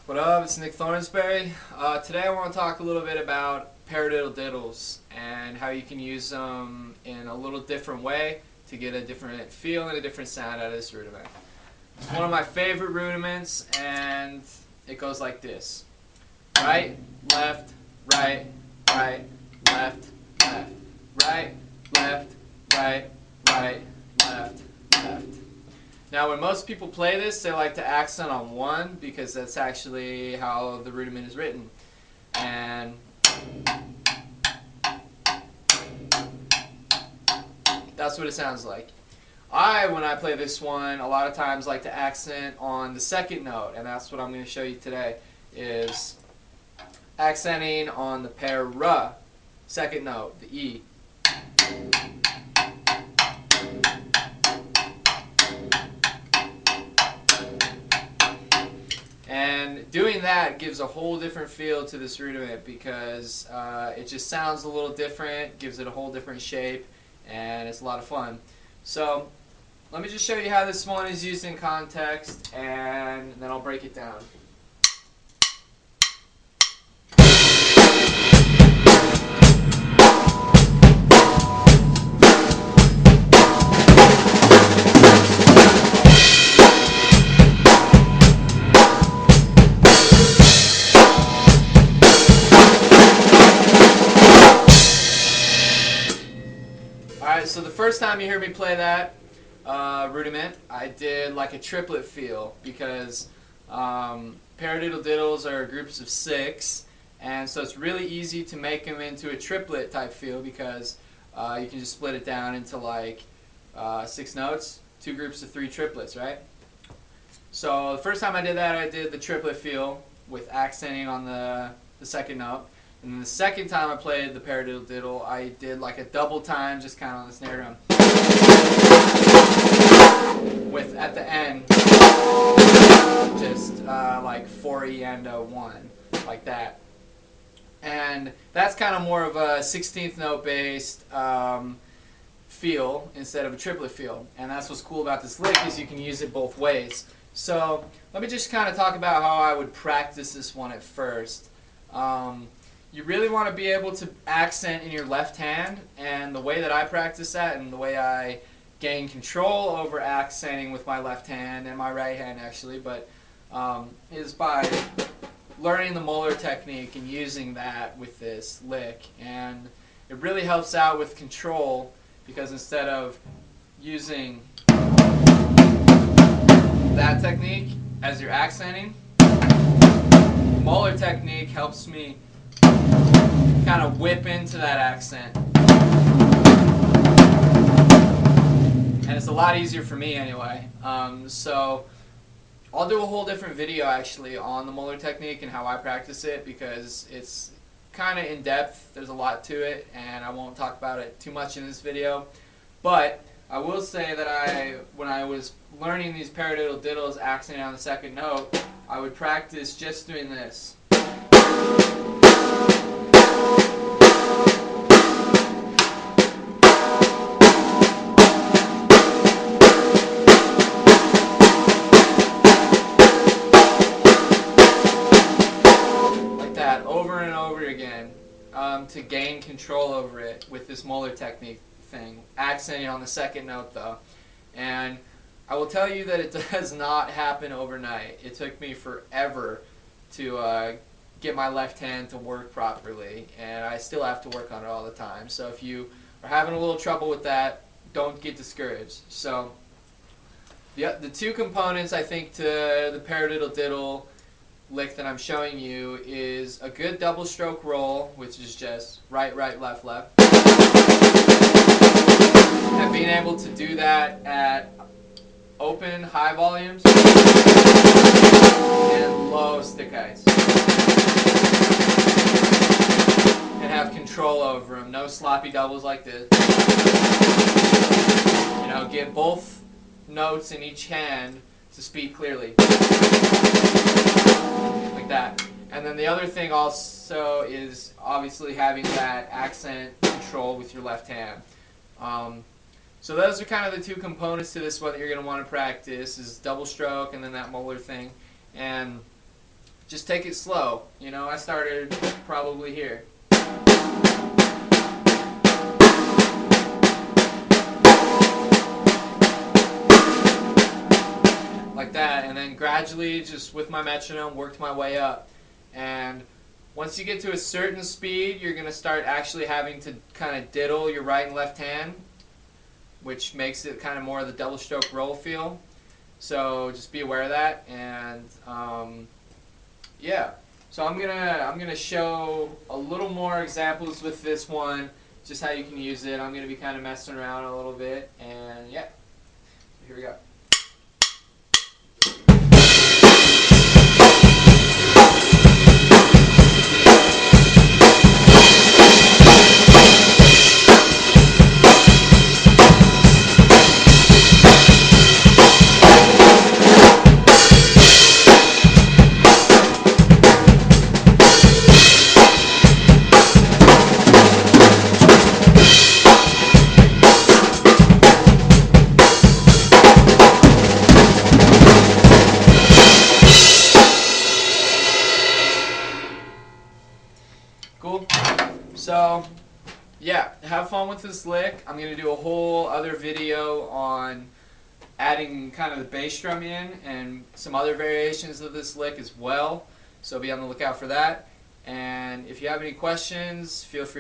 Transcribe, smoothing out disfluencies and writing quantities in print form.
What up? It's Nick Thornsberry. Today I want to talk a little bit about Paradiddle-Diddles and how you can use them in a little different way to get a different feel and a different sound out of this rudiment. It's one of my favorite rudiments, and it goes like this. Right, left, right, right, left, left, right, left, right, right, left, left. Now, when most people play this, they like to accent on one because that's actually how the rudiment is written. And that's what it sounds like. When I play this one, a lot of times like to accent on the second note, and that's what I'm going to show you today, is accenting on the para, second note, the E. And doing that gives a whole different feel to this rudiment because it just sounds a little different, gives it a whole different shape, and it's a lot of fun. So let me just show you how this one is used in context, and then I'll break it down. Alright, so the first time you hear me play that rudiment, I did like a triplet feel because Paradiddle-Diddles are groups of 6, and so it's really easy to make them into a triplet type feel because you can just split it down into like 6 notes, 2 groups of 3 triplets, right? So the first time I did that, I did the triplet feel with accenting on the second note. And then the second time I played the Paradiddle-Diddle, I did like a double time, just kind of on the snare drum. With, at the end, just like 4E and a 1, like that. And that's kind of more of a 16th note based feel instead of a triplet feel. And that's what's cool about this lick, is you can use it both ways. So let me just kind of talk about how I would practice this one at first. You really want to be able to accent in your left hand, and the way that I practice that and the way I gain control over accenting with my left hand and my right hand actually, but is by learning the molar technique and using that with this lick. And it really helps out with control because instead of using that technique as you're accenting, the molar technique helps me kind of whip into that accent. And it's a lot easier for me anyway. So I'll do a whole different video actually on the molar technique and how I practice it because it's kind of in depth. There's a lot to it, and I won't talk about it too much in this video. But I will say that when I was learning these Paradiddle-Diddles accenting on the second note, I would practice just doing this. Over and over again to gain control over it with this molar technique thing. Accenting on the second note though. And I will tell you that it does not happen overnight. It took me forever to get my left hand to work properly, and I still have to work on it all the time. So if you are having a little trouble with that, don't get discouraged. So the 2 components I think to the Paradiddle-Diddle lick that I'm showing you is a good double stroke roll, which is just right, right, left, left. And being able to do that at open, high volumes and low stick heights. And have control over them. No sloppy doubles like this. You know, get both notes in each hand to speak clearly. Like that. And then the other thing also is obviously having that accent control with your left hand. So those are kind of the 2 components to this one that you're going to want to practice, is double stroke and then that molar thing. And just take it slow. You know, I started probably here. Like that, and then gradually, just with my metronome, worked my way up. And once you get to a certain speed, you're going to start actually having to kind of diddle your right and left hand, which makes it kind of more of the double stroke roll feel. So just be aware of that. And yeah, so I'm gonna show a little more examples with this one, just how you can use it. I'm gonna be kind of messing around a little bit, and yeah, here we go. Cool. So, yeah, have fun with this lick. I'm going to do a whole other video on adding kind of the bass drum in and some other variations of this lick as well. So be on the lookout for that. And if you have any questions, feel free